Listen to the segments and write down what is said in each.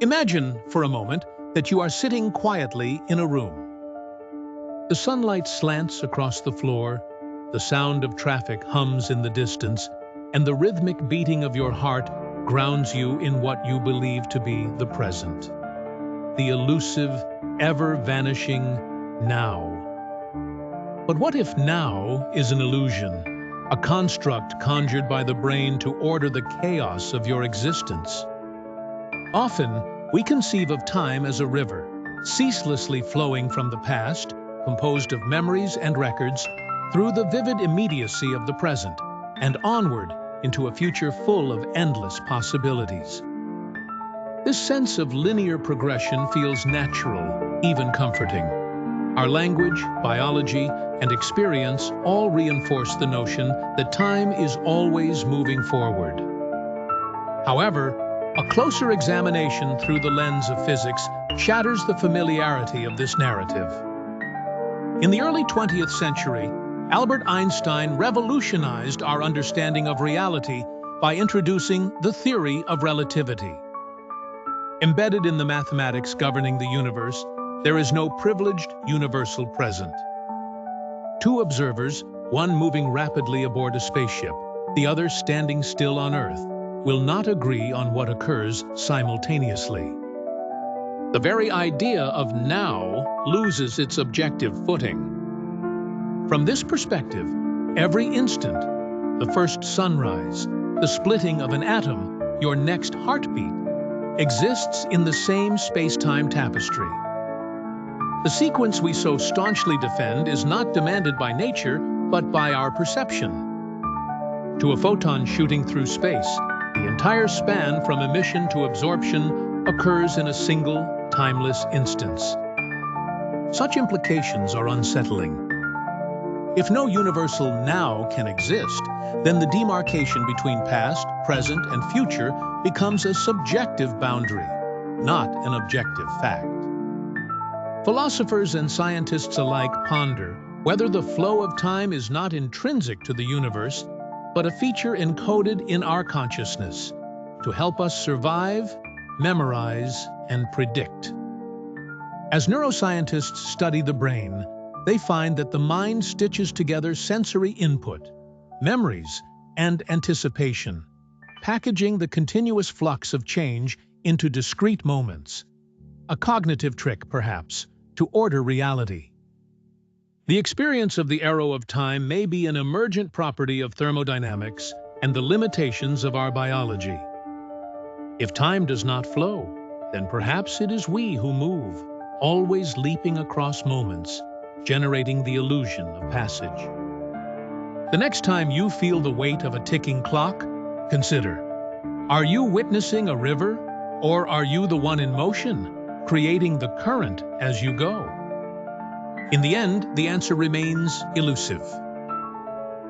Imagine, for a moment, that you are sitting quietly in a room. The sunlight slants across the floor, the sound of traffic hums in the distance, and the rhythmic beating of your heart grounds you in what you believe to be the present. The elusive, ever-vanishing now. But what if now is an illusion, a construct conjured by the brain to order the chaos of your existence? Often, we conceive of time as a river, ceaselessly flowing from the past, composed of memories and records, through the vivid immediacy of the present, and onward into a future full of endless possibilities. This sense of linear progression feels natural, even comforting. Our language, biology, and experience all reinforce the notion that time is always moving forward. However, a closer examination through the lens of physics shatters the familiarity of this narrative. In the early 20th century, Albert Einstein revolutionized our understanding of reality by introducing the theory of relativity. Embedded in the mathematics governing the universe, there is no privileged universal present. Two observers, one moving rapidly aboard a spaceship, the other standing still on Earth, will not agree on what occurs simultaneously. The very idea of now loses its objective footing. From this perspective, every instant, the first sunrise, the splitting of an atom, your next heartbeat, exists in the same space-time tapestry. The sequence we so staunchly defend is not demanded by nature, but by our perception. To a photon shooting through space, the entire span from emission to absorption occurs in a single, timeless instance. Such implications are unsettling. If no universal now can exist, then the demarcation between past, present, and future becomes a subjective boundary, not an objective fact. Philosophers and scientists alike ponder whether the flow of time is not intrinsic to the universe, but a feature encoded in our consciousness to help us survive, memorize, and predict. As neuroscientists study the brain, they find that the mind stitches together sensory input, memories, and anticipation, packaging the continuous flux of change into discrete moments. A cognitive trick, perhaps, to order reality. The experience of the arrow of time may be an emergent property of thermodynamics and the limitations of our biology. If time does not flow, then perhaps it is we who move, always leaping across moments, generating the illusion of passage. The next time you feel the weight of a ticking clock, consider, are you witnessing a river, or are you the one in motion, creating the current as you go? In the end, the answer remains elusive.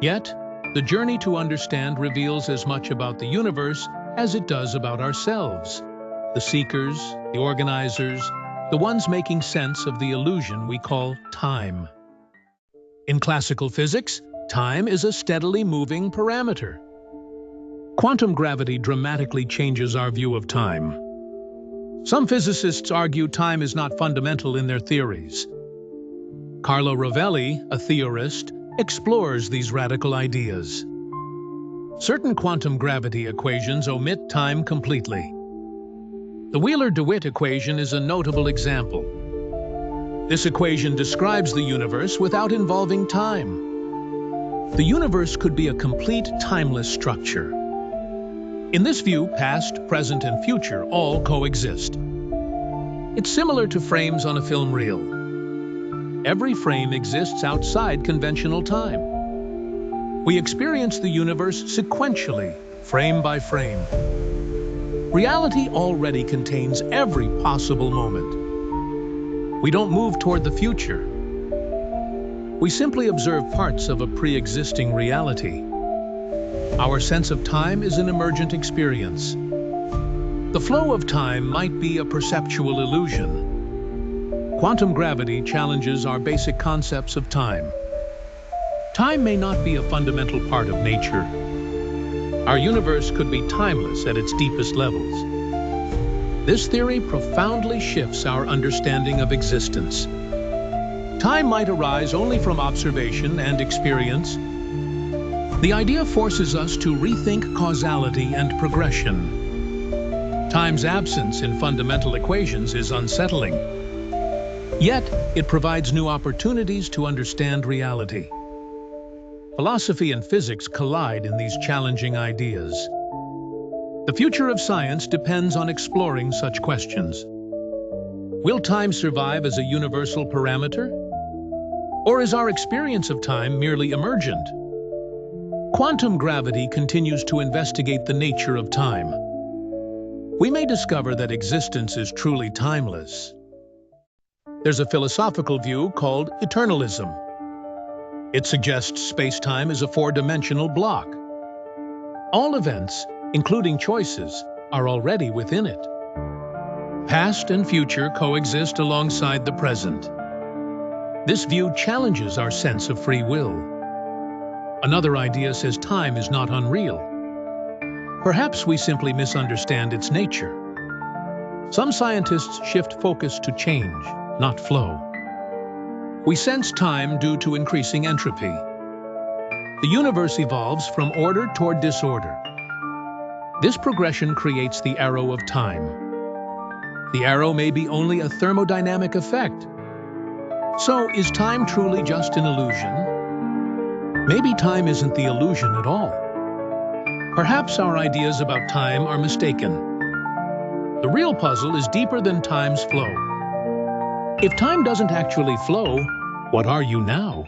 Yet, the journey to understand reveals as much about the universe as it does about ourselves, the seekers, the organizers, the ones making sense of the illusion we call time. In classical physics, time is a steadily moving parameter. Quantum gravity dramatically changes our view of time. Some physicists argue time is not fundamental in their theories. Carlo Rovelli, a theorist, explores these radical ideas. Certain quantum gravity equations omit time completely. The Wheeler-DeWitt equation is a notable example. This equation describes the universe without involving time. The universe could be a complete timeless structure. In this view, past, present, and future all coexist. It's similar to frames on a film reel. Every frame exists outside conventional time. We experience the universe sequentially, frame by frame. Reality already contains every possible moment. We don't move toward the future. We simply observe parts of a pre-existing reality. Our sense of time is an emergent experience. The flow of time might be a perceptual illusion. Quantum gravity challenges our basic concepts of time. Time may not be a fundamental part of nature. Our universe could be timeless at its deepest levels. This theory profoundly shifts our understanding of existence. Time might arise only from observation and experience. The idea forces us to rethink causality and progression. Time's absence in fundamental equations is unsettling. Yet, it provides new opportunities to understand reality. Philosophy and physics collide in these challenging ideas. The future of science depends on exploring such questions. Will time survive as a universal parameter? Or is our experience of time merely emergent? Quantum gravity continues to investigate the nature of time. We may discover that existence is truly timeless. There's a philosophical view called Eternalism. It suggests space-time is a four-dimensional block. All events, including choices, are already within it. Past and future coexist alongside the present. This view challenges our sense of free will. Another idea says time is not unreal. Perhaps we simply misunderstand its nature. Some scientists shift focus to change, not flow. We sense time due to increasing entropy. The universe evolves from order toward disorder. This progression creates the arrow of time. The arrow may be only a thermodynamic effect. So, is time truly just an illusion? Maybe time isn't the illusion at all. Perhaps our ideas about time are mistaken. The real puzzle is deeper than time's flow. If time doesn't actually flow, what are you now?